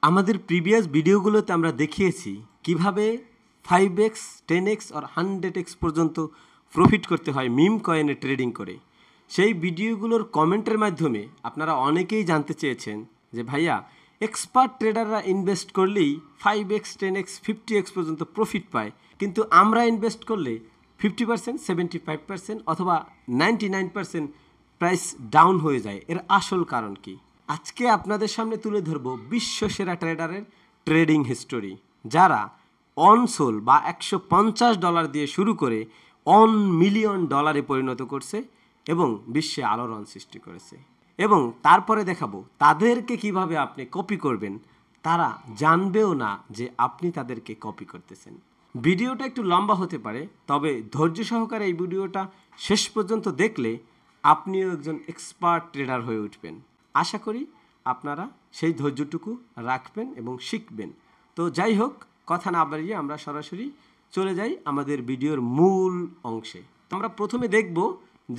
আমাদের প্রিভিয়াস ভিডিওগুলোতে আমরা দেখিয়েছি কিভাবে 5x 10x আর 100x পর্যন্ত প্রফিট করতে হয় মিম কয়েনে ট্রেডিং করে। সেই ভিডিওগুলোর কমেন্টের মাধ্যমে আপনারা অনেকেই জানতে চেয়েছেন যে ভাইয়া এক্সপার্ট ট্রেডাররা ইনভেস্ট করলেই 5x 10x 50x পর্যন্ত প্রফিট পায়, কিন্তু আমরা ইনভেস্ট করলে 50% 75% অথবা 99% প্রাইস ডাউন হয়ে যায়। এর আসল কারণ কি? আজকে আপনাদের সামনে তুলে ধরব বিশ্বসেরা ট্রেডারের ট্রেডিং হিস্টোরি, যারা অনসোল বা $150 দিয়ে শুরু করে $1 মিলিয়ন পরিণত করছে এবং বিশ্বে আলোড়ন সৃষ্টি করেছে। এবং তারপরে দেখাবো তাদেরকে কিভাবে আপনি কপি করবেন, তারা জানবেও না যে আপনি তাদেরকে কপি করতেছেন। ভিডিওটা একটু লম্বা হতে পারে, তবে ধৈর্য সহকারে এই ভিডিওটা শেষ পর্যন্ত দেখলে আপনিও একজন এক্সপার্ট ট্রেডার হয়ে উঠবেন। আশা করি আপনারা সেই ধৈর্যটুকু রাখবেন এবং শিখবেন। তো যাই হোক, কথা না বাড়িয়ে আমরা সরাসরি চলে যাই আমাদের ভিডিওর মূল অংশে। আমরা প্রথমে দেখব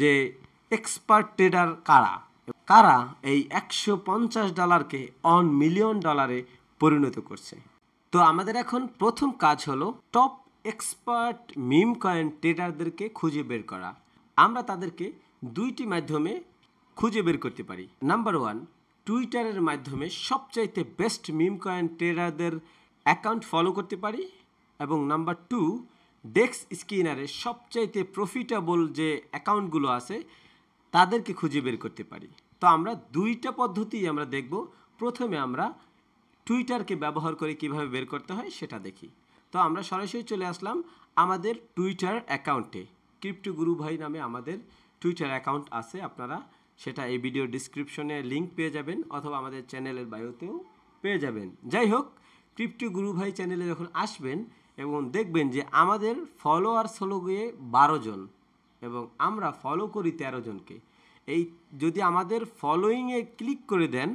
যে এক্সপার্ট ট্রেডার কারা কারা এই $150কে $1 মিলিয়ন পরিণত করছে। তো আমাদের এখন প্রথম কাজ হলো টপ এক্সপার্ট মিম কয়েন ট্রেডারদেরকে খুঁজে বের করা। আমরা তাদেরকে দুইটি মাধ্যমে খুঁজে বের করতে পারি। নাম্বার 1, টুইটারের মাধ্যমে সবচাইতে বেস্ট মিম কয়েন ট্রেডারদের অ্যাকাউন্ট ফলো করতে পারি, এবং নাম্বার 2, ডেক্স স্কিনারে সবচাইতে প্রফিটেবল যে অ্যাকাউন্টগুলো আছে তাদেরকে খুঁজে বের করতে পারি। তো আমরা দুইটা পদ্ধতি আমরা দেখব। প্রথমে আমরা টুইটারকে ব্যবহার করে কিভাবে বের করতে হয় সেটা দেখি। তো আমরা সরাসরি চলে আসলাম আমাদের টুইটার অ্যাকাউন্টে। ক্রিপ্টো গুরু ভাই নামে আমাদের টুইটার অ্যাকাউন্ট আছে, আপনারা সেটা এই ভিডিও ডিসক্রিপশনে লিঙ্ক পেয়ে যাবেন অথবা আমাদের চ্যানেলের বায়োতেও পেয়ে যাবেন। যাই হোক, ক্রিপ্টো গুরু ভাই চ্যানেলে যখন আসবেন এবং দেখবেন যে আমাদের ফলোয়ার্স হলো গিয়ে 12 জন এবং আমরা ফলো করি 13 জনকে। এই যদি আমাদের ফলোয়িংয়ে ক্লিক করে দেন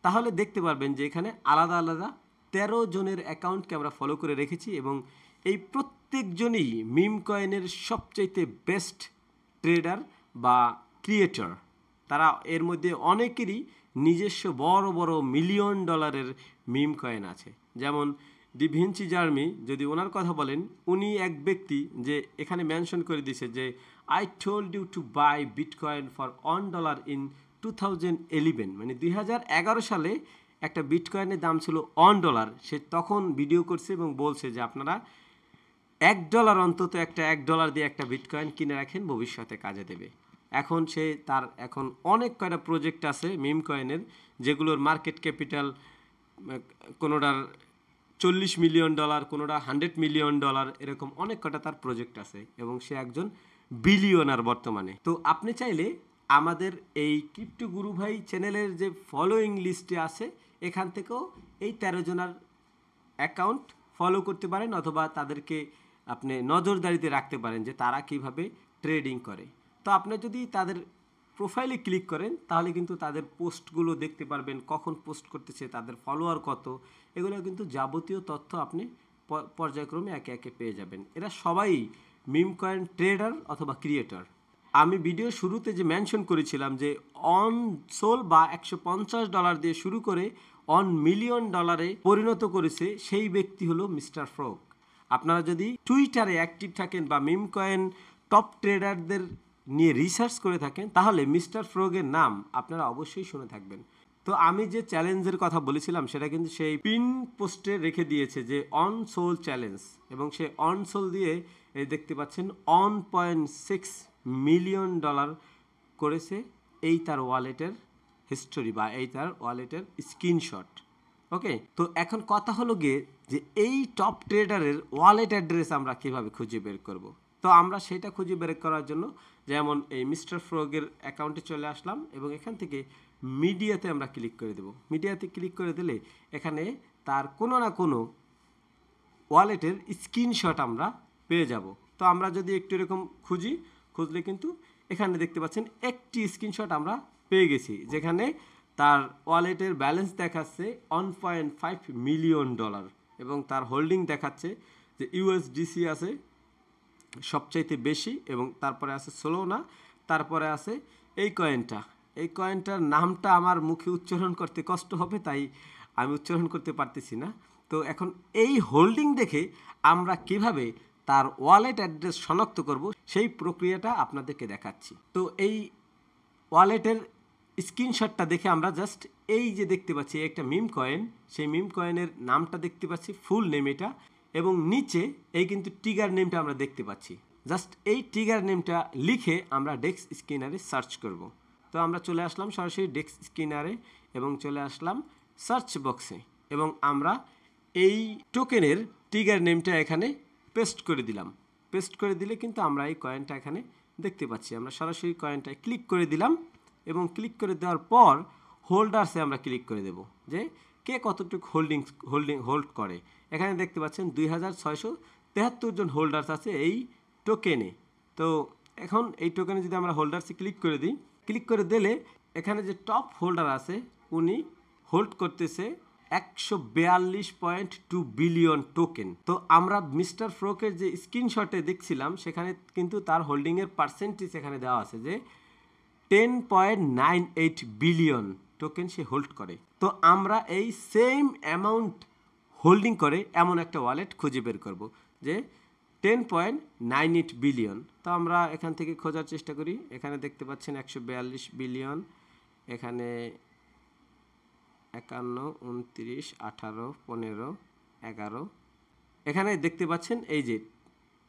তাহলে দেখতে পারবেন যে এখানে আলাদা আলাদা 13 জনের অ্যাকাউন্টকে আমরা ফলো করে রেখেছি, এবং এই প্রত্যেকজনই মিম কয়েনের সবচাইতে বেস্ট ট্রেডার বা ক্রিয়েটর। তারা এর মধ্যে অনেকেরই নিজস্ব বড় বড় $1 মিলিয়ন মিম কয়েন আছে। যেমন ডিভিঞ্চি জার্মি, যদি ওনার কথা বলেন, উনি এক ব্যক্তি যে এখানে মেনশন করে দিয়েছে যে I told you to buy bitcoin for $1 in 2011, মানে 2011 সালে একটা বিটকয়েনের দাম ছিল $1। সে তখন ভিডিও করছে এবং বলছে যে আপনারা $1 অন্তত একটা $1 দিয়ে একটা বিটকয়েন কিনে রাখেন, ভবিষ্যতে কাজে দেবে। এখন সে তার এখন অনেক কয়টা প্রজেক্ট আছে মিম কয়েনের, যেগুলোর মার্কেট ক্যাপিটাল কোনোটার $40 মিলিয়ন, কোনোটা $100 মিলিয়ন, এরকম অনেক কটা তার প্রজেক্ট আছে এবং সে একজন বিলিয়নার বর্তমানে। তো আপনি চাইলে আমাদের এই ক্রিপ্টো গুরু ভাই চ্যানেলের যে ফলোয়িং লিস্টে আছে এখান থেকেও এই 13 জনের অ্যাকাউন্ট ফলো করতে পারেন, অথবা তাদেরকে আপনি নজরদারিতে রাখতে পারেন যে তারা কিভাবে ট্রেডিং করে। তো আপনি যদি তাদের প্রোফাইলে ক্লিক করেন তাহলে কিন্তু তাদের পোস্টগুলো দেখতে পারবেন, কখন পোস্ট করতেছে, তাদের ফলোয়ার কত, এগুলো কিন্তু যাবতীয় তথ্য আপনি পর্যায়ক্রমে একে একে পেয়ে যাবেন। এরা সবাই মিম কয়েন ট্রেডার অথবা ক্রিয়েটর। আমি ভিডিও শুরুতে যে মেনশন করেছিলাম যে অনসোল বা $150 দিয়ে শুরু করে $1 মিলিয়ন পরিণত করেছে, সেই ব্যক্তি হলো মিস্টার ফ্রগ। আপনারা যদি টুইটারে অ্যাক্টিভ থাকেন বা মিম কয়েন টপ ট্রেডারদের নিয়ে রিসার্চ করে থাকেন তাহলে মিস্টার ফ্রগের নাম আপনারা অবশ্যই শুনে থাকবেন। তো আমি যে চ্যালেঞ্জের কথা বলেছিলাম সেটা কিন্তু সেই পিন পোস্টে রেখে দিয়েছে যে অনসোল চ্যালেঞ্জ, এবং সে অনসোল দিয়ে এই দেখতে পাচ্ছেন $1.6 মিলিয়ন করেছে। এই তার ওয়ালেটের হিস্টোরি বা এই তার ওয়ালেটের স্ক্রিনশট। ওকে, তো এখন কথা হলো গিয়ে যে এই টপ ট্রেডারের ওয়ালেট অ্যাড্রেস আমরা কিভাবে খুঁজে বের করব। তো আমরা সেটা খুঁজে বের করার জন্য যেমন এই মিস্টার ফ্রগের অ্যাকাউন্টে চলে আসলাম এবং এখান থেকে মিডিয়াতে আমরা ক্লিক করে দেব। মিডিয়াতে ক্লিক করে দিলে এখানে তার কোনো না কোনো ওয়ালেটের স্ক্রিনশট আমরা পেয়ে যাব। তো আমরা যদি একটু এরকম খুঁজলে কিন্তু এখানে দেখতে পাচ্ছেন একটি স্ক্রিনশট আমরা পেয়ে গেছি, যেখানে তার ওয়ালেটের ব্যালেন্স দেখাচ্ছে $1.5 মিলিয়ন এবং তার হোল্ডিং দেখাচ্ছে যে ইউএসডিসি আছে সবচাইতে বেশি, এবং তারপরে আছে সোলোনা, তারপরে আছে এই কয়েনটা। এই কয়েনটার নামটা আমার মুখে উচ্চারণ করতে কষ্ট হবে, তাই আমি উচ্চারণ করতে পারতেছি না। তো এখন এই হোল্ডিং দেখে আমরা কিভাবে তার ওয়ালেট অ্যাড্রেস শনাক্ত করব সেই প্রক্রিয়াটা আপনাদেরকে দেখাচ্ছি। তো এই ওয়ালেটের স্ক্রিনশটটা দেখে আমরা জাস্ট এই যে দেখতে পাচ্ছি একটা মিম কয়েন, সেই মিম কয়েনের নামটা দেখতে পাচ্ছি, ফুল নেম এটা, এবং নিচে এই কিন্তু ট্রিগার নেমটা আমরা দেখতে পাচ্ছি। জাস্ট এই ট্রিগার নেমটা লিখে আমরা ডেক্স স্ক্যানারে সার্চ করব। তো আমরা চলে আসলাম সরাসরি ডেক্স স্ক্যানারে এবং চলে আসলাম সার্চ বক্সে, এবং আমরা এই টোকেনের ট্রিগার নেমটা এখানে পেস্ট করে দিলাম। পেস্ট করে দিলে কিন্তু আমরা এই কয়েনটা এখানে দেখতে পাচ্ছি। আমরা সরাসরি কয়েনটায় ক্লিক করে দিলাম এবং ক্লিক করে দেওয়ার পর হোল্ডার্সে আমরা ক্লিক করে দেব যে কে কতটুকু হোল্ড করে। এখানে দেখতে পাচ্ছেন 2673 জন হোল্ডার্স আছে এই টোকেনে। তো এখন এই টোকেনে যদি আমরা হোল্ডার্সে ক্লিক করে দিই, ক্লিক করে দিলে এখানে যে টপ হোল্ডার আছে উনি হোল্ড করতেছে 142.2 বিলিয়ন টোকেন। তো আমরা মিস্টার ফ্রোকের যে স্ক্রিনশটে দেখছিলাম সেখানে কিন্তু তার হোল্ডিংয়ের পার্সেন্টেজ এখানে দেওয়া আছে যে 10.98 বিলিয়ন টোকেন সে হোল্ড করে। তো আমরা এই সেম অ্যামাউন্ট হোল্ডিং করে এমন একটা ওয়ালেট খুঁজে বের করব যে 10.98 বিলিয়ন। তো আমরা এখান থেকে খোঁজার চেষ্টা করি। এখানে দেখতে পাচ্ছেন 142 বিলিয়ন, এখানে 51, 29, 18, 15, 11, এখানে দেখতে পাচ্ছেন এই যে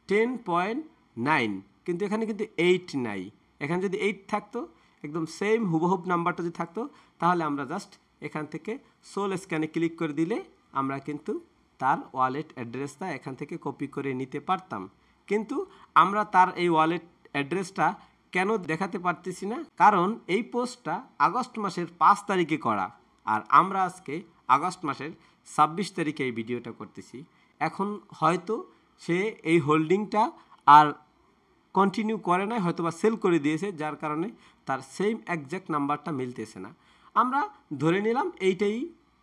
10.9, কিন্তু এখানে কিন্তু 8 নাই। এখানে যদি 8 থাকতো, একদম সেম হুবহুব নাম্বারটা যদি থাকতো, তাহলে আমরা জাস্ট এখান থেকে সোল স্ক্যানে ক্লিক করে দিলে আমরা কিন্তু তার ওয়ালেট অ্যাড্রেসটা এখান থেকে কপি করে নিতে পারতাম। কিন্তু আমরা তার এই ওয়ালেট অ্যাড্রেসটা কেন দেখাতে পারতেছি না? কারণ এই পোস্টটা আগস্ট মাসের 5 তারিখে করা, আর আমরা আজকে আগস্ট মাসের 26 তারিখে এই ভিডিওটা করতেছি। এখন হয়তো সে এই হোল্ডিংটা আর কন্টিনিউ করে নাই, হয়তো বা সেল করে দিয়েছে, যার কারণে তার সেম একজ্যাক্ট নাম্বারটা মিলতেছে না। আমরা ধরে নিলাম এইটাই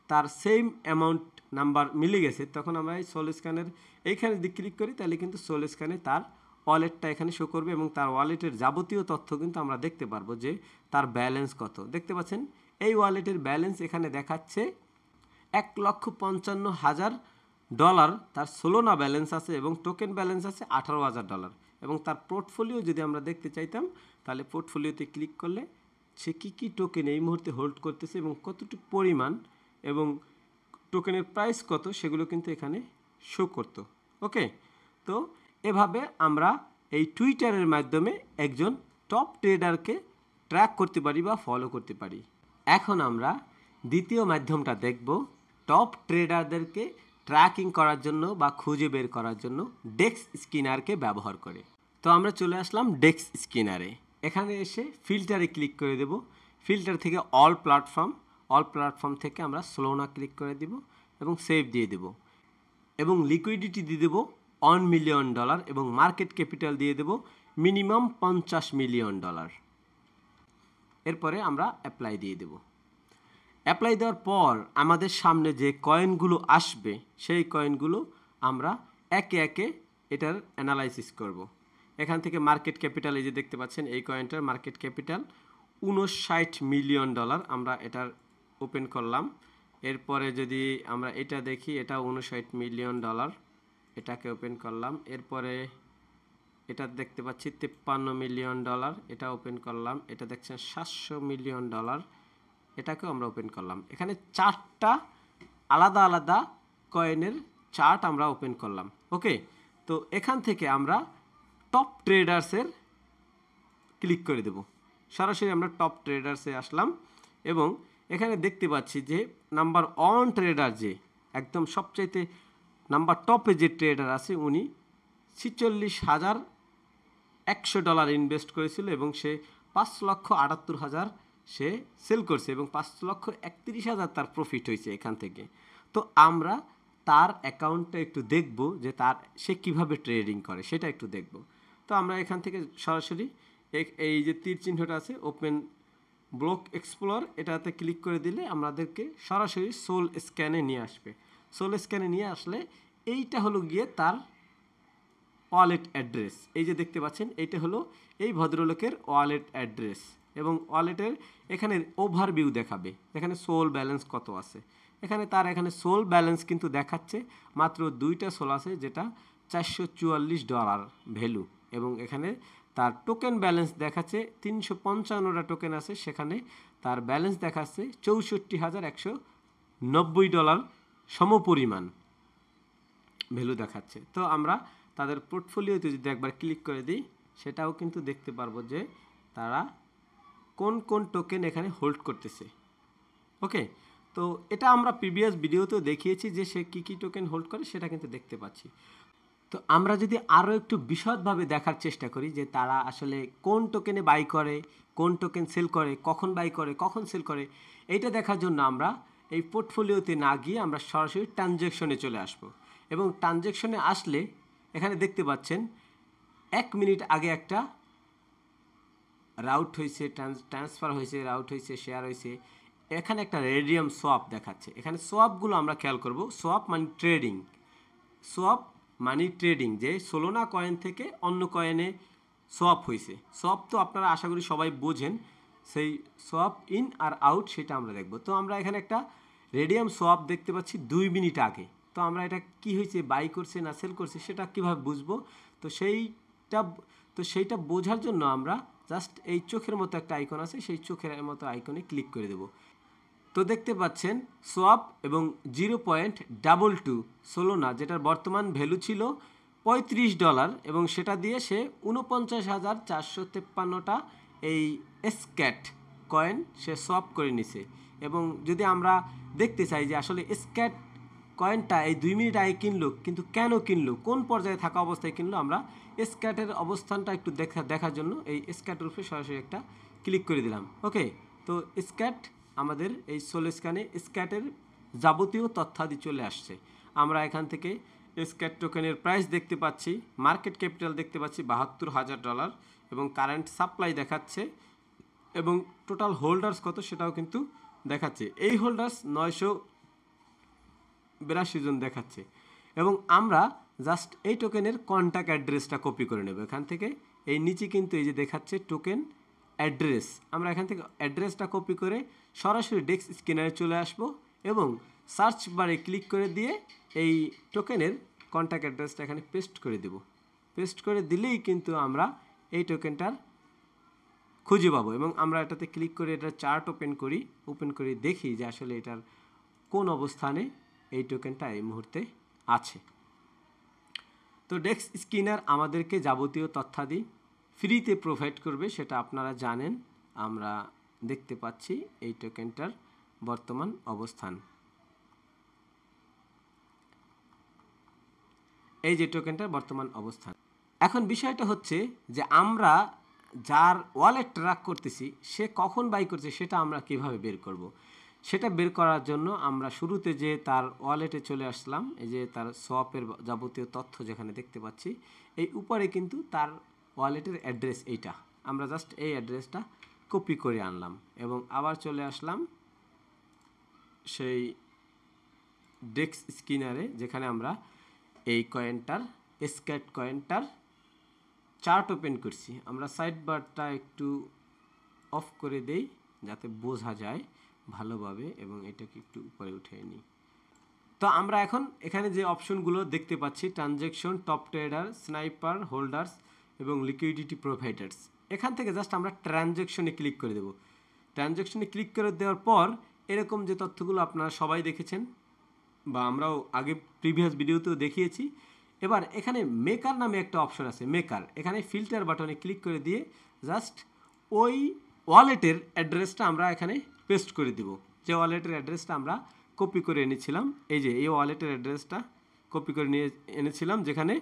তার সেম অ্যামাউন্ট নাম্বার মিলে গেছে। তখন আমরা এই সোল স্ক্যানের এইখানে যদি ক্লিক করি তাহলে কিন্তু সোল স্ক্যানে তার ওয়ালেটটা এখানে শো করবে এবং তার ওয়ালেটের যাবতীয় তথ্য কিন্তু আমরা দেখতে পারবো যে তার ব্যালেন্স কত। দেখতে পাচ্ছেন এই ওয়ালেটের ব্যালেন্স এখানে দেখাচ্ছে $1,55,000 তার সোলোনা ব্যালেন্স আছে এবং টোকেন ব্যালেন্স আছে $18,000। এবং তার পোর্টফোলিও যদি আমরা দেখতে চাইতাম তাহলে পোর্টফোলিওতে ক্লিক করলে সে কী টোকেন এই মুহূর্তে হোল্ড করতেছে এবং কতটুকু পরিমাণ এবং টোকেনের প্রাইস কত সেগুলো কিন্তু এখানে শো করতো। ওকে, তো এভাবে আমরা এই টুইটারের মাধ্যমে একজন টপ ট্রেডারকে ট্র্যাক করতে পারি বা ফলো করতে পারি। এখন আমরা দ্বিতীয় মাধ্যমটা দেখব টপ ট্রেডারদেরকে ট্র্যাকিং করার জন্য বা খুঁজে বের করার জন্য ডেক্স স্ক্যানারকে ব্যবহার করে। তো আমরা চলে আসলাম ডেক্স স্ক্যানারে। এখানে এসে ফিল্টারে ক্লিক করে দেব। ফিল্টার থেকে অল প্ল্যাটফর্ম থেকে আমরা সোলোনা ক্লিক করে দেব এবং সেভ দিয়ে দেব এবং লিকুইডিটি দিয়ে দেব $1 মিলিয়ন এবং মার্কেট ক্যাপিটাল দিয়ে দেব মিনিমাম $50 মিলিয়ন। এরপরে আমরা অ্যাপ্লাই দিয়ে দেব। অ্যাপ্লাই দেওয়ার পর আমাদের সামনে যে কয়েনগুলো আসবে সেই কয়েনগুলো আমরা একে একে এটার অ্যানালাইসিস করব। এখান থেকে মার্কেট ক্যাপিটাল এই যে দেখতে পাচ্ছেন এই কয়েনটার মার্কেট ক্যাপিটাল $59 মিলিয়ন। আমরা এটার ওপেন করলাম। এরপরে যদি আমরা এটা দেখি এটা $59 মিলিয়ন, এটাকে ওপেন করলাম। এরপরে এটা দেখতে পাচ্ছি $53 মিলিয়ন, এটা ওপেন করলাম। এটা দেখছেন $700 মিলিয়ন, এটাকেও আমরা ওপেন করলাম। এখানে 4টা আলাদা আলাদা কয়েনের চার্ট আমরা ওপেন করলাম। ওকে, তো এখান থেকে আমরা টপ ট্রেডার্সের ক্লিক করে দেব। সরাসরি আমরা টপ ট্রেডার্সে আসলাম এবং এখানে দেখতে পাচ্ছি যে নাম্বার 1 ট্রেডার যে একদম সবচাইতে নাম্বার টপে যে ট্রেডার আছে উনি $46,100 ইনভেস্ট করেছিল এবং সে 5,78,000 সে সেল করছে এবং 5,31,000 তার প্রফিট হয়েছে এখান থেকে। তো আমরা তার অ্যাকাউন্টটা একটু দেখব যে সে কিভাবে ট্রেডিং করে সেটা একটু দেখব। তো আমরা এখান থেকে সরাসরি এই যে তীর চিহ্নটা আছে ওপেন ব্লক এক্সপ্লোর, এটাতে ক্লিক করে দিলে আমাদেরকে সরাসরি সোল স্ক্যানে নিয়ে আসবে। সোল স্ক্যানে নিয়ে আসলে এইটা হলো গিয়ে তার ওয়ালেট অ্যাড্রেস। এই যে দেখতে পাচ্ছেন এইটা হলো এই ভদ্রলোকের ওয়ালেট অ্যাড্রেস এবং ওয়ালেটের এখানে ওভারভিউ দেখাবে, এখানে সোল ব্যালেন্স কত আছে। এখানে তার এখানে সোল ব্যালেন্স কিন্তু দেখাচ্ছে মাত্র 2টা সোল আছে, যেটা $444 ভ্যালু, এবং এখানে তার টোকেন ব্যালেন্স দেখাচ্ছে 355টা টোকেন আছে, সেখানে তার ব্যালেন্স দেখাচ্ছে $64,190 সমপরিমাণ ভ্যালু দেখাচ্ছে। তো আমরা তাদের পোর্টফোলিওতে যদি একবার ক্লিক করে দিই, সেটাও কিন্তু দেখতে পারবো যে তারা কোন কোন টোকেন এখানে হোল্ড করতেছে। ওকে, তো এটা আমরা প্রিভিয়াস ভিডিওতেও দেখিয়েছি যে সে কী কী টোকেন হোল্ড করে, সেটা কিন্তু দেখতে পাচ্ছি। তো আমরা যদি আরও একটু বিশদভাবে দেখার চেষ্টা করি যে তারা আসলে কোন টোকেনে বাই করে, কোন টোকেন সেল করে, কখন বাই করে, কখন সেল করে, এইটা দেখার জন্য আমরা এই পোর্টফোলিওতে না গিয়ে আমরা সরাসরি ট্রানজ্যাকশনে চলে আসব। এবং ট্রানজ্যাকশনে আসলে এখানে দেখতে পাচ্ছেন 1 মিনিট আগে একটা রাউট হয়েছে, ট্রান্সফার হয়েছে, রাউট হয়েছে, শেয়ার হয়েছে। এখানে একটা রেডিয়াম সোয়াপ দেখাচ্ছে। এখানে সোয়াপগুলো আমরা খেয়াল করব। সোয়াপ মানে ট্রেডিং, সোয়াপ মানি ট্রেডিং, যে সোলোনা কয়েন থেকে অন্য কয়েনে সোয়াপ হয়েছে। সোয়াপ তো আপনারা আশা করি সবাই বোঝেন, সেই সোয়াপ ইন আর আউট সেটা আমরা দেখব। তো আমরা এখানে একটা রেডিয়াম সোয়াপ দেখতে পাচ্ছি 2 মিনিট আগে। তো আমরা এটা কি হয়েছে, বাই করছে না সেল করছে, সেটা কিভাবে বুঝবো? তো সেইটা বোঝার জন্য আমরা জাস্ট এই চোখের মতো একটা আইকন আছে, সেই চোখের মতো আইকনে ক্লিক করে দেব। তো দেখতে পাচ্ছেন সোয়াপ এবং $0.22 সোলোনা, যেটার বর্তমান ভ্যালু ছিল $35, এবং সেটা দিয়ে সে 49,453টা এই স্ক্যাট কয়েন সে সোয়াপ করে নিছে। এবং যদি আমরা দেখতে চাই যে আসলে স্ক্যাট কয়েনটা এই 2 মিনিট আগে কিনলো, কিন্তু কেন কিনলো, কোন পর্যায়ে থাকা অবস্থায় কিনলো, আমরা স্ক্যাটের অবস্থানটা একটু দেখার জন্য এই স্ক্যাটের উপরে সরাসরি একটা ক্লিক করে দিলাম। ওকে, তো স্ক্যাট আমাদের এই সোল স্ক্যানে স্ক্যাটের যাবতীয় তথ্যাদি চলে আসছে। আমরা এখান থেকে স্ক্যাট টোকেনের প্রাইস দেখতে পাচ্ছি, মার্কেট ক্যাপিটাল দেখতে পাচ্ছি $72,000, এবং কারেন্ট সাপ্লাই দেখাচ্ছে, এবং টোটাল হোল্ডার্স কত সেটাও কিন্তু দেখাচ্ছে। এই হোল্ডার্স 982 জন দেখাচ্ছে। এবং আমরা জাস্ট এই টোকেনের কন্ট্যাক্ট অ্যাড্রেসটা কপি করে নেব এখান থেকে। এই নিচে কিন্তু এই যে দেখাচ্ছে টোকেন অ্যাড্রেস, আমরা এখান থেকে অ্যাড্রেসটা কপি করে সরাসরি ডেস্ক স্ক্যানারে চলে আসব, এবং সার্চ বারে ক্লিক করে দিয়ে এই টোকেনের কন্ট্যাক্ট অ্যাড্রেসটা এখানে পেস্ট করে দেব। পেস্ট করে দিলেই কিন্তু আমরা এই টোকেনটার খুঁজে পাবো। এবং আমরা এটাতে ক্লিক করে এটার চার্ট ওপেন করে দেখি যে আসলে এটার কোন অবস্থানে এই টোকেনটা এই মুহূর্তে আছে। তো ডেস্ক স্ক্যানার আমাদেরকে যাবতীয় তথ্যাদি ফ্রিতে প্রোভাইড করবে, সেটা আপনারা জানেন। আমরা দেখতে পাচ্ছি এই টোকেনটার বর্তমান অবস্থান, এই যে টোকেনটার বর্তমান অবস্থান। এখন বিষয়টা হচ্ছে যে আমরা যার ওয়ালেট ট্র্যাক করতেছি সে কখন বাই করছে সেটা আমরা কিভাবে বের করব। সেটা বের করার জন্য আমরা শুরুতে যে তার ওয়ালেটে চলে আসলাম, এই যে তার সোয়াপের যাবতীয় তথ্য যেখানে দেখতে পাচ্ছি, এই উপরে কিন্তু তার ওয়ালেটের অ্যাড্রেস এইটা। আমরা জাস্ট এই অ্যাড্রেসটা কপি করে আনলাম এবং আবার চলে আসলাম সেই ডেস্ক স্ক্যানারে, যেখানে আমরা এই কয়েনটার স্ক্যাট কয়েনটার চার্ট ওপেন করছি। আমরা সাইড বারটা একটু অফ করে দেই যাতে বোঝা যায় ভালোভাবে, এবং এটাকে একটু উপরে উঠিয়ে নিই। তো আমরা এখন এখানে যে অপশনগুলো দেখতে পাচ্ছি, transaction, top trader, sniper, holders এবং লিকুইডিটি প্রোভাইডার্স, এখান থেকে জাস্ট আমরা ট্রানজ্যাকশনে ক্লিক করে দেব। ট্রানজ্যাকশনে ক্লিক করে দেওয়ার পর এরকম যে তথ্যগুলো আপনারা সবাই দেখেছেন বা আমরাও আগে প্রিভিয়াস ভিডিওতেও দেখিয়েছি। এবার এখানে মেকার নামে একটা অপশন আছে, মেকার, এখানে ফিল্টার বাটনে ক্লিক করে দিয়ে জাস্ট ওই ওয়ালেটের অ্যাড্রেসটা আমরা এখানে পেস্ট করে দিব, যে ওয়ালেটের অ্যাড্রেসটা আমরা কপি করে এনেছিলাম। এই যে এই ওয়ালেটের অ্যাড্রেসটা কপি করে নিয়ে এনেছিলাম, যেখানে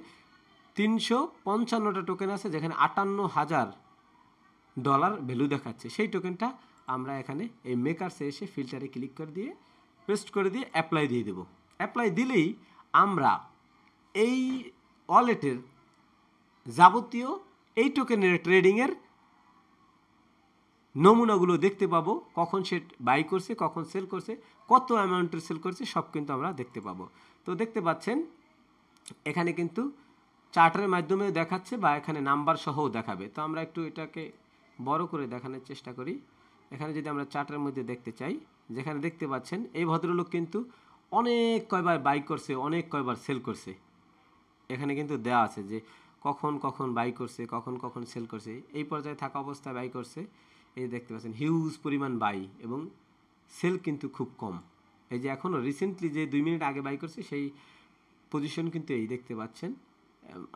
355টা টোকেন আছে, যেখানে $58,000 ভ্যালু দেখাচ্ছে। সেই টোকেনটা আমরা এখানে এই মেকারসে এসে ফিল্টারে ক্লিক করে দিয়ে পেস্ট করে দিয়ে অ্যাপ্লাই দিয়ে দেব। অ্যাপ্লাই দিলেই আমরা এই ওয়ালেটের যাবতীয় এই টোকেনের ট্রেডিংয়ের নমুনাগুলো দেখতে পাবো, কখন সে বাই করছে, কখন সেল করছে, কত অ্যামাউন্টের সেল করছে, সব কিন্তু আমরা দেখতে পাবো। তো দেখতে পাচ্ছেন এখানে কিন্তু চার্টের মাধ্যমে দেখাচ্ছে বা এখানে নাম্বার সহও দেখাবে। তো আমরা একটু এটাকে বড় করে দেখানোর চেষ্টা করি। এখানে যদি আমরা চার্টের মধ্যে দেখতে চাই, যেখানে দেখতে পাচ্ছেন এই ভদ্রলোক কিন্তু অনেক কয়বার বাই করছে, অনেক কয়বার সেল করছে। এখানে কিন্তু দেওয়া আছে যে কখন কখন বাই করছে, কখন কখন সেল করছে। এই পর্যায়ে থাকা অবস্থায় বাই করছে, এই দেখতে পাচ্ছেন হিউজ পরিমাণ বাই, এবং সেল কিন্তু খুব কম। এই যে এখনও রিসেন্টলি যে 2 মিনিট আগে বাই করছে সেই পজিশন কিন্তু এই দেখতে পাচ্ছেন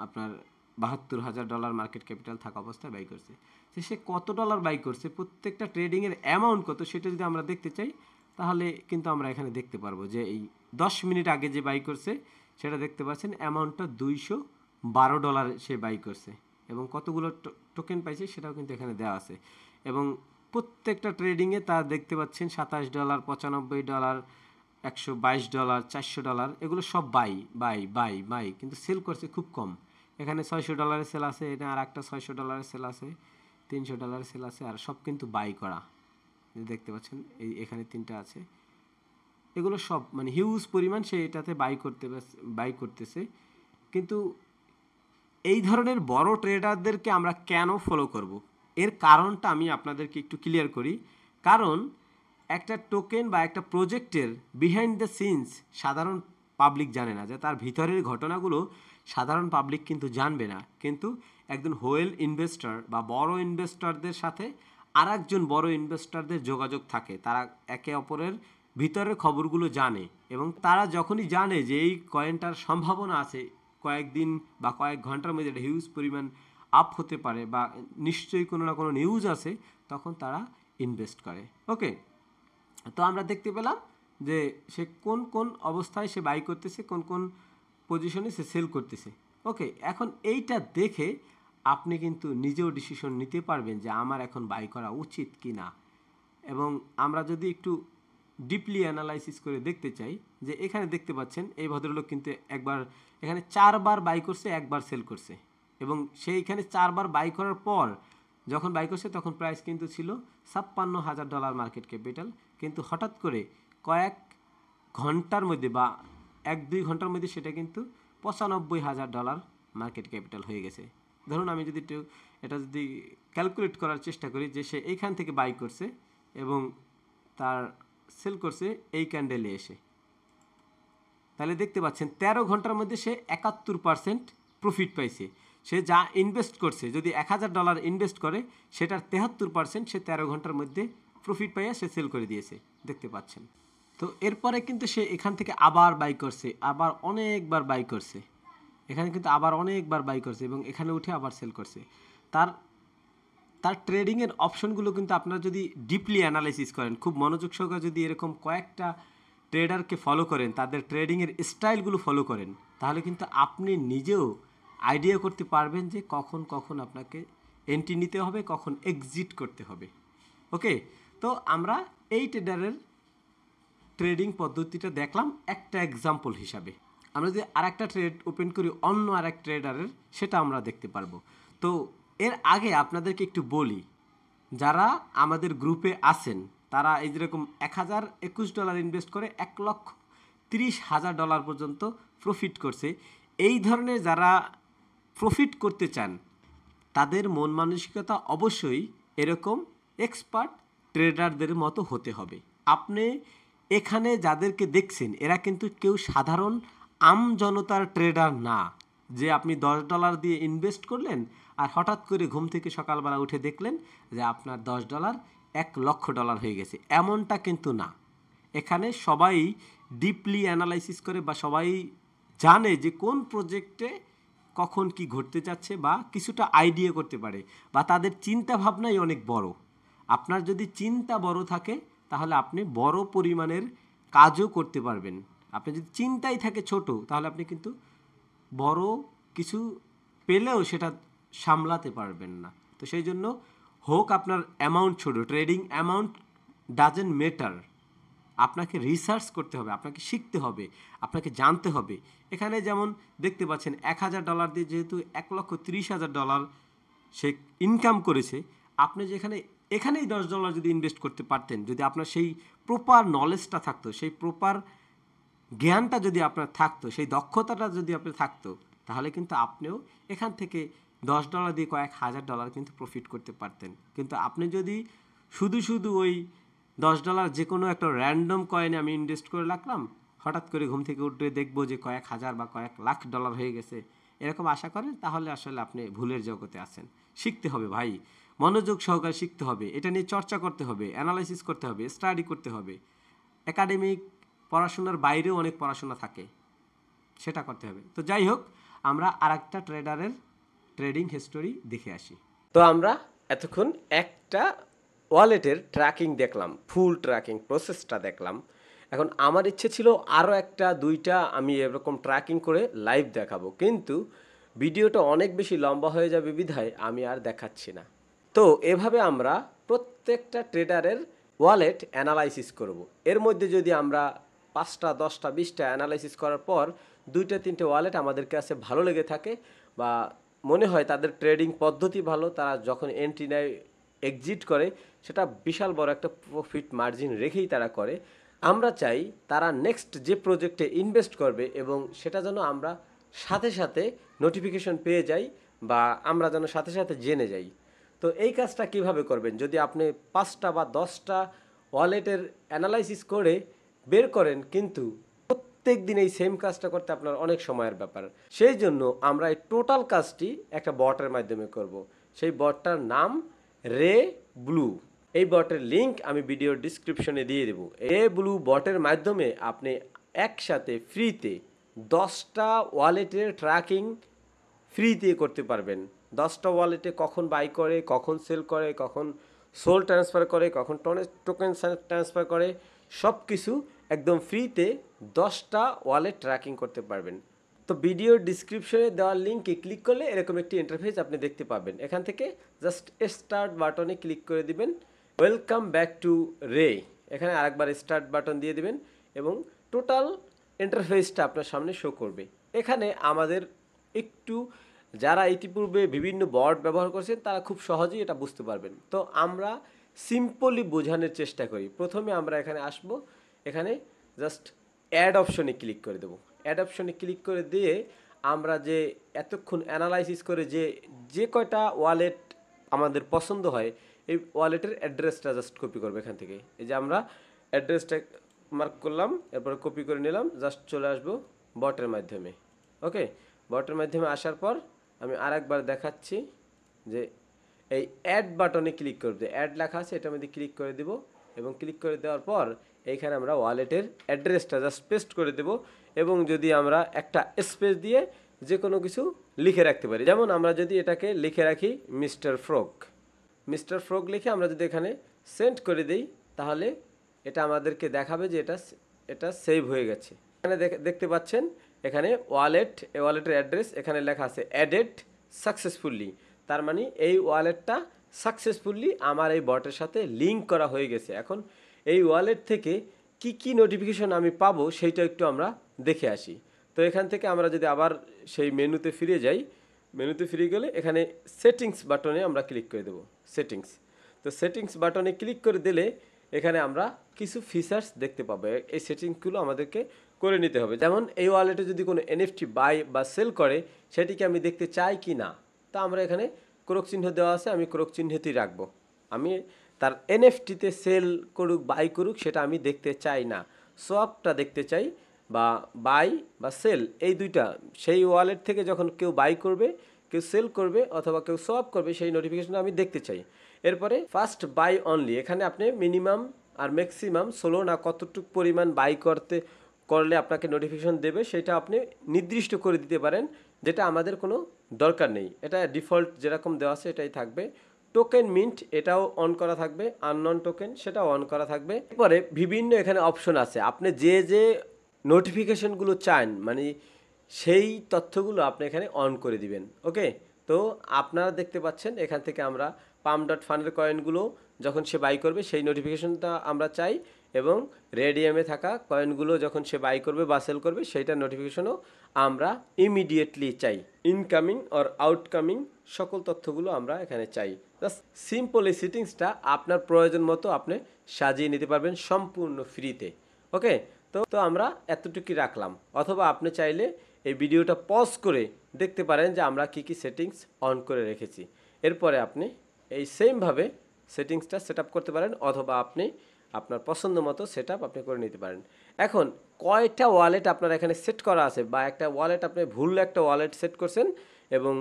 আপনার $৭২,০০০ মার্কেট ক্যাপিটাল থাকা অবস্থায় বাই করছে। যে সে কত ডলার বাই করছে, প্রত্যেকটা ট্রেডিংয়ের অ্যামাউন্ট কত, সেটা যদি আমরা দেখতে চাই তাহলে কিন্তু আমরা এখানে দেখতে পারবো যে এই 10 মিনিট আগে যে বাই করছে সেটা দেখতে পাচ্ছেন অ্যামাউন্টটা $212 সে বাই করছে, এবং কতগুলো টোকেন পাইছে সেটাও কিন্তু এখানে দেওয়া আছে। এবং প্রত্যেকটা ট্রেডিংয়ে তা দেখতে পাচ্ছেন $27, $95, $122, $400, এগুলো সব বাই বাই বাই বাই, কিন্তু সেল করছে খুব কম। এখানে $600 সেল আছে, এটা আর একটা $600 সেল আছে, $300 সেল আছে, আর সব কিন্তু বাই করা। দেখতে পাচ্ছেন এই এখানে 3টা আছে, এগুলো সব মানে হিউজ পরিমাণ সে এটাতে বাই করতেছে। কিন্তু এই ধরনের বড় ট্রেডারদেরকে আমরা কেন ফলো করব, এর কারণটা আমি আপনাদেরকে একটু ক্লিয়ার করি। কারণ একটা টোকেন বা একটা প্রজেক্টের বিহাইন্ড দ্য সিনস সাধারণ পাবলিক জানে না, যে তার ভিতরের ঘটনাগুলো সাধারণ পাবলিক কিন্তু জানবে না। কিন্তু একজন হোয়েল ইনভেস্টর বা বড় ইনভেস্টরদের সাথে আর একজন বড় ইনভেস্টরদের যোগাযোগ থাকে, তারা একে অপরের ভিতরের খবরগুলো জানে, এবং তারা যখনই জানে যে এই কয়েনটার সম্ভাবনা আছে কয়েকদিন বা কয়েক ঘন্টার মধ্যে একটা হিউজ পরিমাণ আপ হতে পারে বা নিশ্চয়ই কোনো না কোনো নিউজ আছে, তখন তারা ইনভেস্ট করে। ওকে, তো আমরা দেখতে পেলাম যে সে কোন কোন অবস্থায় সে বাই করতেছে, কোন কোন পজিশনে সে সেল করতেছে। ওকে, এখন এইটা দেখে আপনি কিন্তু নিজেও ডিসিশন নিতে পারবেন যে আমার এখন বাই করা উচিত কি না। এবং আমরা যদি একটু ডিপলি অ্যানালাইসিস করে দেখতে চাই, যে এখানে দেখতে পাচ্ছেন এই ভদ্রলোক কিন্তু একবার এখানে 4বার বাই করছে, একবার সেল করছে, এবং সেইখানে 4বার বাই করার পর যখন বাই করছে তখন প্রাইস কিন্তু ছিল $56,000 মার্কেট ক্যাপিটাল, কিন্তু হঠাৎ করে কয়েক ঘন্টার মধ্যে বা 1-2 ঘন্টার মধ্যে সেটা কিন্তু $95,000 মার্কেট ক্যাপিটাল হয়ে গেছে। ধরুন আমি যদি এটা যদি ক্যালকুলেট করার চেষ্টা করি, যে সে এইখান থেকে বাই করছে এবং তার সেল করছে এই ক্যান্ডেলে এসে, তাহলে দেখতে পাচ্ছেন 13 ঘন্টার মধ্যে সে 71% প্রফিট পাইছে। সে যা ইনভেস্ট করছে, যদি $1,000 ইনভেস্ট করে সেটার 73% সে 13 ঘন্টার মধ্যে প্রফিট পাইয়া সে সেল করে দিয়েছে, দেখতে পাচ্ছেন। তো এরপরে কিন্তু সে এখান থেকে আবার বাই করছে, আবার অনেকবার বাই করছে, এখানে কিন্তু আবার অনেকবার বাই করছে, এবং এখানে উঠে আবার সেল করছে। তার তার ট্রেডিংয়ের অপশনগুলো কিন্তু আপনারা যদি ডিপলি অ্যানালাইসিস করেন, খুব মনোযোগ সহকারে যদি এরকম কয়েকটা ট্রেডারকে ফলো করেন, তাদের ট্রেডিংয়ের স্টাইলগুলো ফলো করেন, তাহলে কিন্তু আপনি নিজেও আইডিয়া করতে পারবেন যে কখন কখন আপনাকে এন্ট্রি নিতে হবে, কখন এক্সিট করতে হবে। ওকে, তো আমরা এই ট্রেডারের ট্রেডিং পদ্ধতিটা দেখলাম একটা এক্সাম্পল হিসাবে। আমরা যদি আরেকটা ট্রেড ওপেন করি অন্য আরেক ট্রেডারের, সেটা আমরা দেখতে পারবো। তো এর আগে আপনাদেরকে একটু বলি, যারা আমাদের গ্রুপে আছেন তারা এই যেরকম $1,021 ইনভেস্ট করে $1,30,000 পর্যন্ত প্রফিট করছে। এই ধরনের যারা প্রফিট করতে চান তাদের মন মানসিকতা অবশ্যই এরকম এক্সপার্ট ট্রেডারদের মতো হতে হবে। আপনি এখানে যাদেরকে দেখছেন এরা কিন্তু কেউ সাধারণ জনতার ট্রেডার না, যে আপনি $10 দিয়ে ইনভেস্ট করলেন আর হঠাৎ করে ঘুম থেকে সকালবেলা উঠে দেখলেন যে আপনার $10 $1,00,000 হয়ে গেছে, এমনটা কিন্তু না। এখানে সবাই ডিপলি অ্যানালাইসিস করে বা সবাই জানে যে কোন প্রজেক্টে কখন কি ঘটতে যাচ্ছে, বা কিছুটা আইডিয়া করতে পারে, বা তাদের চিন্তা ভাবনাই অনেক বড়। আপনার যদি চিন্তা বড় থাকে তাহলে আপনি বড় পরিমাণের কাজও করতে পারবেন। আপনি যদি চিন্তাই থাকে ছোট, তাহলে আপনি কিন্তু বড় কিছু পেলেও সেটা সামলাতে পারবেন না। তো সেই জন্য হোক আপনার অ্যামাউন্ট ছোট, ট্রেডিং অ্যামাউন্ট ডাজেন্ট ম্যাটার। আপনাকে রিসার্চ করতে হবে, আপনাকে শিখতে হবে, আপনাকে জানতে হবে। এখানে যেমন দেখতে পাচ্ছেন $1,000 দিয়ে যেহেতু $1,30,000 সে ইনকাম করেছে, আপনি যেখানে এখানেই $10 যদি ইনভেস্ট করতে পারতেন, যদি আপনার সেই প্রপার নলেজটা থাকতো, সেই প্রপার জ্ঞানটা যদি আপনার থাকতো, সেই দক্ষতাটা যদি আপনার থাকতো, তাহলে কিন্তু আপনিও এখান থেকে $10 দিয়ে কয়েক হাজার ডলার কিন্তু প্রফিট করতে পারতেন। কিন্তু আপনি যদি শুধু শুধু ওই $10 যে কোনো একটা র্যান্ডম কয়েনে আমি ইনভেস্ট করে রাখলাম, হঠাৎ করে ঘুম থেকে উঠে দেখবো যে কয়েক হাজার বা কয়েক লাখ ডলার হয়ে গেছে, এরকম আশা করেন, তাহলে আসলে আপনি ভুলের জগতে আছেন। শিখতে হবে ভাই, মনোযোগ সহকারে শিখতে হবে, এটা নিয়ে চর্চা করতে হবে, অ্যানালাইসিস করতে হবে, স্টাডি করতে হবে। একাডেমিক পড়াশোনার বাইরেও অনেক পড়াশোনা থাকে, সেটা করতে হবে। তো যাই হোক, আমরা আরেকটা ট্রেডারের ট্রেডিং হিস্টোরি দেখে আসি। তো আমরা এতক্ষণ একটা ওয়ালেটের ট্র্যাকিং দেখলাম, ফুল ট্র্যাকিং প্রসেসটা দেখলাম। এখন আমার ইচ্ছে ছিল আরও একটা দুইটা আমি এরকম ট্র্যাকিং করে লাইভ দেখাবো, কিন্তু ভিডিওটা অনেক বেশি লম্বা হয়ে যাবে বিধায় আমি আর দেখাচ্ছি না। তো এভাবে আমরা প্রত্যেকটা ট্রেডারের ওয়ালেট অ্যানালাইসিস করব। এর মধ্যে যদি আমরা 5টা 10টা 20টা অ্যানালাইসিস করার পর 2টা 3টে ওয়ালেট আমাদের কাছে ভালো লেগে থাকে বা মনে হয় তাদের ট্রেডিং পদ্ধতি ভালো, তারা যখন এন্ট্রি নেয় এক্সিট করে সেটা বিশাল বড় একটা প্রফিট মার্জিন রেখেই তারা করে, আমরা চাই তারা নেক্সট যে প্রজেক্টে ইনভেস্ট করবে এবং সেটা যেন আমরা সাথে সাথে নোটিফিকেশন পেয়ে যাই বা আমরা যেন সাথে সাথে জেনে যাই। তো এই কাজটা কিভাবে করবেন? যদি আপনি 5টা বা 10টা ওয়ালেটের অ্যানালাইসিস করে বের করেন, কিন্তু প্রত্যেক দিন এই সেম কাজটা করতে আপনার অনেক সময়ের ব্যাপার। সেই জন্য আমরা এই টোটাল কাজটি একটা বটের মাধ্যমে করব। সেই বটটার নাম রে ব্লু। এই বটের লিঙ্ক আমি ভিডিওর ডিসক্রিপশনে দিয়ে দেবো। রে ব্লু বটের মাধ্যমে আপনি একসাথে ফ্রিতে 10টা ওয়ালেটের ট্র্যাকিং ফ্রিতে করতে পারবেন। 10টা ওয়ালেটে কখন বাই করে, কখন সেল করে, কখন সোল ট্রান্সফার করে, কখন টোকেন ট্রান্সফার করে, সব কিছু একদম ফ্রিতে 10টা ওয়ালেট ট্র্যাকিং করতে পারবেন। তো ভিডিওর ডিসক্রিপশনে দেওয়া লিঙ্কে ক্লিক করলে এরকম একটি ইন্টারফেস আপনি দেখতে পাবেন। এখান থেকে জাস্ট স্টার্ট বাটনে ক্লিক করে দিবেন। ওয়েলকাম ব্যাক টু রে, এখানে আরেকবার স্টার্ট বাটন দিয়ে দিবেন এবং টোটাল ইন্টারফেসটা আপনার সামনে শো করবে। এখানে আমাদের একটু যারা ইতিপূর্বে বিভিন্ন বট ব্যবহার করছেন তারা খুব সহজেই এটা বুঝতে পারবেন। তো আমরা সিম্পলি বোঝানোর চেষ্টা করি। প্রথমে আমরা এখানে আসব, এখানে জাস্ট অ্যাড অপশনে ক্লিক করে দেবো। অ্যাড অপশনে ক্লিক করে দিয়ে আমরা যে এতক্ষণ অ্যানালাইসিস করে যে কয়টা ওয়ালেট আমাদের পছন্দ হয়, এই ওয়ালেটের অ্যাড্রেসটা জাস্ট কপি করবো এখান থেকে। এই যে আমরা অ্যাড্রেসটা মার্ক করলাম, এরপরে কপি করে নিলাম, জাস্ট চলে আসবো বটের মাধ্যমে। ওকে, বটের মাধ্যমে আসার পর আমি আরেকবার দেখাচ্ছি যে এই অ্যাড বাটনে ক্লিক করবে, অ্যাড লেখা আছে এটার মধ্যে ক্লিক করে দেব এবং ক্লিক করে দেওয়ার পর এইখানে আমরা ওয়ালেটের অ্যাড্রেসটা জাস্ট পেস্ট করে দেব এবং যদি আমরা একটা স্পেস দিয়ে যে কোনো কিছু লিখে রাখতে পারি, যেমন আমরা যদি এটাকে লিখে রাখি মিস্টার ফ্রগ লিখে আমরা যদি এখানে সেন্ড করে দিই, তাহলে এটা আমাদেরকে দেখাবে যে এটা সেভ হয়ে গেছে। এখানে দেখতে পাচ্ছেন এখানে ওয়ালেটের অ্যাড্রেস এখানে লেখা আছে অ্যাডেড সাকসেসফুলি, তার মানে এই ওয়ালেটটা সাকসেসফুলি আমার এই বটের সাথে লিঙ্ক করা হয়ে গেছে। এখন এই ওয়ালেট থেকে কি নোটিফিকেশন আমি পাবো সেইটা একটু আমরা দেখে আসি। তো এখান থেকে আমরা যদি আবার সেই মেনুতে ফিরে যাই, মেনুতে ফিরে গেলে এখানে সেটিংস বাটনে আমরা ক্লিক করে দেবো। তো সেটিংস বাটনে ক্লিক করে দিলে এখানে আমরা কিছু ফিচার্স দেখতে পাবো। এই সেটিংসগুলো আমাদেরকে করে নিতে হবে, যেমন এই ওয়ালেটে যদি কোনো এনএফটি বাই বা সেল করে সেটিকে আমি দেখতে চাই কি না। তা আমরা এখানে ক্রোক চিহ্ন দেওয়া আছে, আমি ক্রোক চিহ্নতেই রাখবো। আমি তার এনএফটিতে সেল করুক বাই করুক সেটা আমি দেখতে চাই না, সোয়াপটা দেখতে চাই, বা বাই বা সেল এই দুইটা সেই ওয়ালেট থেকে যখন কেউ বাই করবে, কেউ সেল করবে অথবা কেউ সোয়াপ করবে সেই নোটিফিকেশনটা আমি দেখতে চাই। এরপরে ফার্স্ট বাই অনলি, এখানে আপনি মিনিমাম আর ম্যাক্সিমাম 16 না কতটুকু পরিমাণ বাই করলে আপনাকে নোটিফিকেশন দেবে সেটা আপনি নির্দিষ্ট করে দিতে পারেন, যেটা আমাদের কোনো দরকার নেই, এটা ডিফল্ট যেরকম দেওয়া আছে এটাই থাকবে। টোকেন মিন্ট এটাও অন করা থাকবে, আননন টোকেন সেটাও অন করা থাকবে। এরপরে বিভিন্ন এখানে অপশন আছে, আপনি যে নোটিফিকেশনগুলো চান মানে সেই তথ্যগুলো আপনি এখানে অন করে দিবেন। ওকে, তো আপনারা দেখতে পাচ্ছেন এখান থেকে আমরা pump.fund কয়েনগুলো যখন সে বাই করবে সেই নোটিফিকেশনটা আমরা চাই, এবং রেডিয়ামে থাকা কয়েনগুলো যখন সে বাই করবে বা সেল করবে সেইটার নোটিফিকেশনও আমরা ইমিডিয়েটলি চাই। ইনকামিং অর আউটকামিং সকল তথ্যগুলো আমরা এখানে চাই। জাস্ট সিম্পল এই সেটিংসটা আপনার প্রয়োজন মতো আপনি সাজিয়ে নিতে পারবেন সম্পূর্ণ ফ্রিতে। ওকে, তো আমরা এতটুকুই রাখলাম, অথবা আপনি চাইলে এই ভিডিওটা পজ করে দেখতে পারেন যে আমরা কি সেটিংস অন করে রেখেছি। এরপরে আপনি এই সেমভাবে সেটিংসটা সেট আপ করতে পারেন, অথবা আপনি আপনার পছন্দ মতো সেট আপনি করে নিতে পারেন। এখন কয়টা ওয়ালেট আপনার এখানে সেট করা আছে, বা একটা ওয়ালেট আপনি ভুল একটা ওয়ালেট সেট করছেন এবং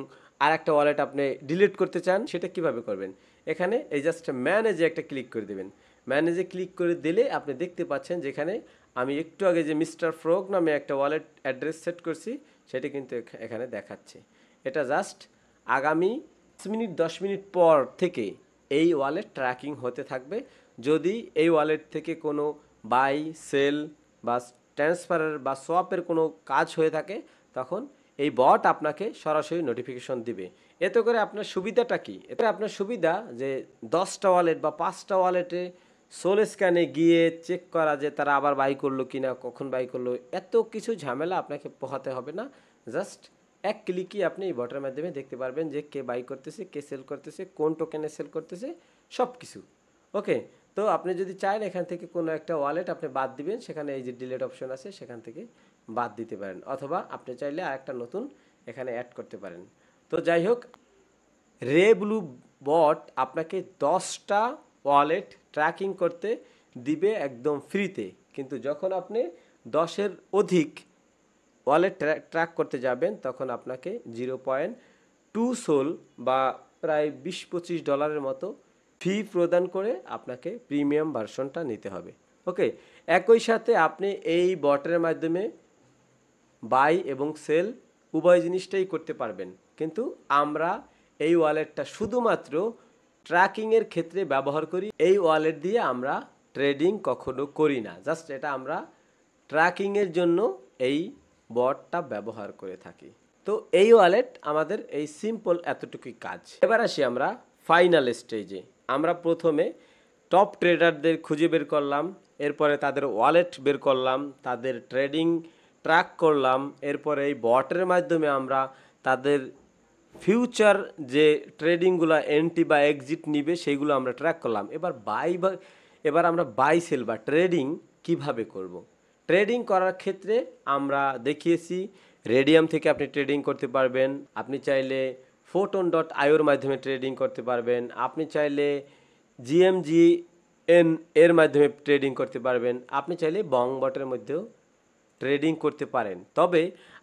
আর একটা ওয়ালেট আপনি ডিলিট করতে চান, সেটা কিভাবে করবেন? এখানে এই জাস্ট ম্যানেজে একটা ক্লিক করে দেবেন। ম্যানেজে ক্লিক করে দিলে আপনি দেখতে পাচ্ছেন যেখানে আমি একটু আগে যে মিস্টার ফ্রগ নামে একটা ওয়ালেট অ্যাড্রেস সেট করছি সেটি কিন্তু এখানে দেখাচ্ছে। এটা জাস্ট আগামী 5 মিনিট 10 মিনিট পর থেকে এই ওয়ালেট ট্র্যাকিং হতে থাকবে। যদি এই ওয়ালেট থেকে কোনো বাই সেল বা ট্রান্সফারের বা সোয়াপের কোনো কাজ হয়ে থাকে, তখন এই বট আপনাকে সরাসরি নোটিফিকেশন দিবে। এতে করে আপনার সুবিধাটা কি? এতে আপনার সুবিধা যে 10টা ওয়ালেট বা 5টা ওয়ালেটে সোল স্ক্যানে গিয়ে চেক করা যে তারা আবার বাই করলো কিনা, কখন বাই করলো, এত কিছু ঝামেলা আপনাকে পোহাতে হবে না। জাস্ট এক ক্লিকই আপনি এই বটের মাধ্যমে দেখতে পারবেন যে কে বাই করতেছে, কে সেল করতেছে, কোন টোকেনে সেল করতেছে, সব কিছু। ওকে, তো আপনি যদি চান এখান থেকে কোনো একটা ওয়ালেট আপনি বাদ দিবেন, সেখানে এই যে ডিলিট অপশন আছে সেখান থেকে বাদ দিতে পারেন, অথবা আপনি চাইলে আরেকটা নতুন এখানে অ্যাড করতে পারেন। তো যাই হোক, রে ব্লু বট আপনাকে 10টা ওয়ালেট ট্র্যাকিং করতে দিবে একদম ফ্রিতে। কিন্তু যখন আপনি 10-এর অধিক ওয়ালেট ট্র্যাক করতে যাবেন, তখন আপনাকে 0.2 সোল বা প্রায় $20-25 মতো ফি প্রদান করে আপনাকে প্রিমিয়াম ভার্সনটা নিতে হবে। ওকে, একই সাথে আপনি এই বটের মাধ্যমে বাই এবং সেল উভয় জিনিসটাই করতে পারবেন। কিন্তু আমরা এই ওয়ালেটটা শুধুমাত্র ট্র্যাকিংয়ের ক্ষেত্রে ব্যবহার করি। এই ওয়ালেট দিয়ে আমরা ট্রেডিং কখনো করি না, জাস্ট এটা আমরা ট্র্যাকিংয়ের জন্য এই বটটা ব্যবহার করে থাকি। তো এই ওয়ালেট আমাদের এই সিম্পল এতটুকুই কাজ। এবার আসি আমরা ফাইনাল স্টেজে। আমরা প্রথমে টপ ট্রেডারদের খুঁজে বের করলাম, এরপরে তাদের ওয়ালেট বের করলাম, তাদের ট্রেডিং ট্র্যাক করলাম, এরপরে এই বটের মাধ্যমে আমরা তাদের ফিউচার যে ট্রেডিংগুলো এন্ট্রি বা এক্সিট নিবে সেইগুলো আমরা ট্র্যাক করলাম। এবার আমরা বাই সেল বা ট্রেডিং কিভাবে করব। ট্রেডিং করার ক্ষেত্রে আমরা দেখিয়েছি রেডিয়াম থেকে আপনি ট্রেডিং করতে পারবেন, আপনি চাইলে photon.ioর মাধ্যমে ট্রেডিং করতে পারবেন, আপনি চাইলে GMGN এর মাধ্যমে ট্রেডিং করতে পারবেন, আপনি চাইলে বংবটের মধ্যেও ট্রেডিং করতে পারেন। তবে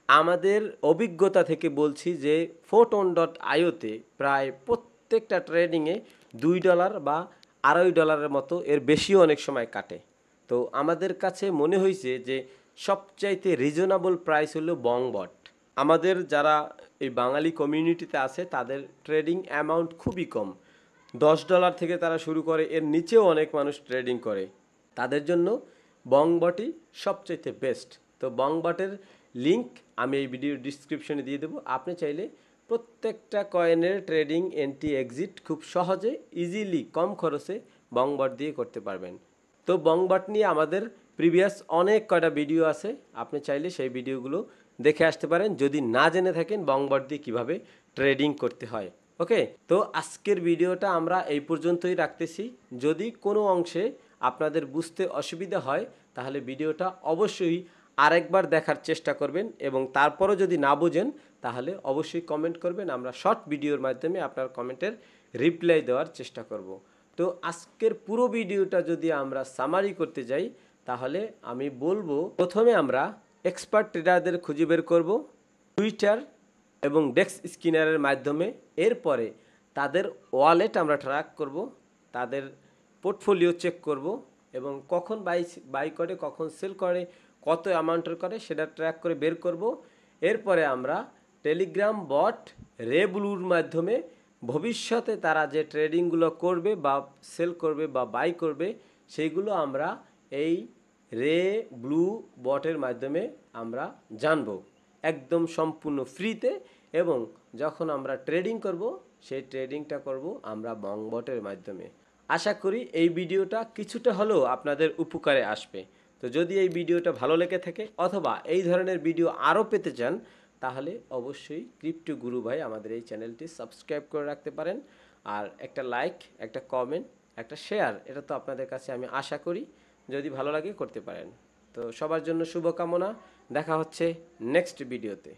আমাদের অভিজ্ঞতা থেকে বলছি যে photon.ioতে প্রায় প্রত্যেকটা ট্রেডিংয়ে $2 বা $2.5 মতো, এর বেশিও অনেক সময় কাটে। তো আমাদের কাছে মনে হয়েছে যে সবচাইতে রিজনেবল প্রাইস হলো বংবট। আমাদের যারা এই বাঙালি কমিউনিটিতে আছে তাদের ট্রেডিং অ্যামাউন্ট খুবই কম, $10 থেকে তারা শুরু করে, এর নিচেও অনেক মানুষ ট্রেডিং করে। তাদের জন্য বংবটই সবচাইতে বেস্ট। তো বংবটের লিংক আমি এই ভিডিওর ডিসক্রিপশনে দিয়ে দেবো। আপনি চাইলে প্রত্যেকটা কয়েনের ট্রেডিং এন্ট্রি এক্সিট খুব সহজে ইজিলি কম খরচে বংবট দিয়ে করতে পারবেন। তো বংবট নিয়ে আমাদের প্রিভিয়াস অনেক কয়টা ভিডিও আছে, আপনি চাইলে সেই ভিডিওগুলো দেখে আসতে পারেন যদি না জেনে থাকেন বংবট দিয়ে কীভাবে ট্রেডিং করতে হয়। ওকে, তো আজকের ভিডিওটা আমরা এই পর্যন্তই রাখতেছি। যদি কোনো অংশে আপনাদের বুঝতে অসুবিধা হয় তাহলে ভিডিওটা অবশ্যই আরেকবার দেখার চেষ্টা করবেন, এবং তারপরও যদি না বোঝেন তাহলে অবশ্যই কমেন্ট করবেন। আমরা শর্ট ভিডিওর মাধ্যমে আপনার কমেন্টের রিপ্লাই দেওয়ার চেষ্টা করব। তো আজকের পুরো ভিডিওটা যদি আমরা সামারি করতে যাই তাহলে আমি বলবো, প্রথমে আমরা এক্সপার্ট ট্রেডারদের খুঁজে বের করব টুইটার এবং ডেক্স স্ক্যানারের মাধ্যমে। এরপরে তাদের ওয়ালেট আমরা ট্র্যাক করব, তাদের পোর্টফোলিও চেক করব, এবং কখন বাই করে, কখন সেল করে, কত অ্যামাউন্টের করে সেটা ট্র্যাক করে বের করব। এরপরে আমরা টেলিগ্রাম বট রে ব্লুর মাধ্যমে ভবিষ্যতে তারা যে ট্রেডিংগুলো করবে বা সেল করবে বা বাই করবে সেইগুলো আমরা এই রে ব্লু বটের মাধ্যমে আমরা জানব একদম সম্পূর্ণ ফ্রিতে। এবং যখন আমরা ট্রেডিং করব সেই ট্রেডিংটা করব আমরা বংবটের মাধ্যমে। আশা করি এই ভিডিওটা কিছুটা হলেও আপনাদের উপকারে আসবে। তো যদি এই ভিডিওটা ভালো লেগে থাকে অথবা এই ধরনের ভিডিও আরও পেতে চান তাহলে অবশ্যই ক্রিপ্টো গুরু ভাই আমাদের এই চ্যানেলটি সাবস্ক্রাইব করে রাখতে পারেন। আর একটা লাইক, একটা কমেন্ট, একটা শেয়ার, এটা তো আপনাদের কাছে আমি আশা করি যদি ভালো লাগে করতে পারেন। তো সবার জন্য শুভকামনা, দেখা হচ্ছে নেক্সট ভিডিওতে।